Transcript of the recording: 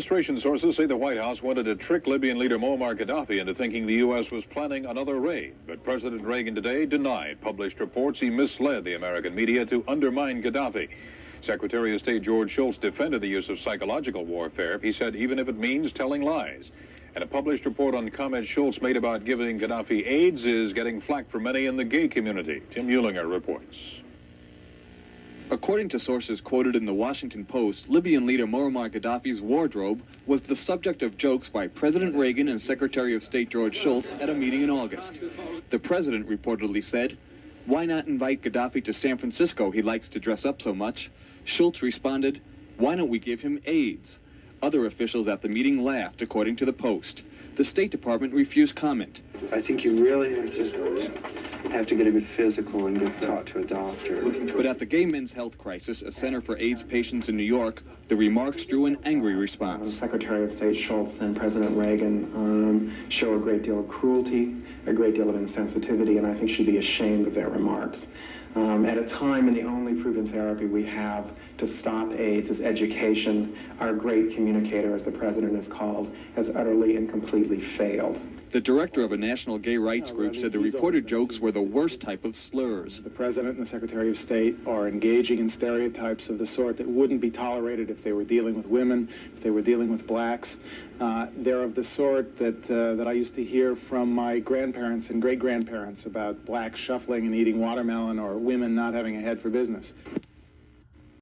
Administration sources say the White House wanted to trick Libyan leader Muammar Gaddafi into thinking the U.S. was planning another raid. But President Reagan today denied published reports he misled the American media to undermine Gaddafi. Secretary of State George Schultz defended the use of psychological warfare. He said even if it means telling lies. And a published report on comments Schultz made about giving Gaddafi AIDS is getting flack from many in the gay community. Tim Eulinger reports. According to sources quoted in the Washington Post, Libyan leader Muammar Gaddafi's wardrobe was the subject of jokes by President Reagan and Secretary of State George Schultz at a meeting in August. The president reportedly said, "Why not invite Gaddafi to San Francisco? He likes to dress up so much." Schultz responded, "Why don't we give him AIDS?" Other officials at the meeting laughed, according to the Post. The State Department refused comment. I think you really have to get a bit physical and get taught to a doctor. But at the Gay Men's Health Crisis, a center for AIDS patients in New York, the remarks drew an angry response. Secretary of State Schultz and President Reagan show a great deal of cruelty, a great deal of insensitivity, and I think should be ashamed of their remarks. At a time when the only proven therapy we have to stop AIDS is education, our great communicator, as the president is called, has utterly and completely failed. The director of a national gay rights group said the reported jokes were the worst type of slurs. The president and the secretary of state are engaging in stereotypes of the sort that wouldn't be tolerated if they were dealing with women, if they were dealing with blacks. They're of the sort that I used to hear from my grandparents and great-grandparents about blacks shuffling and eating watermelon or women not having a head for business.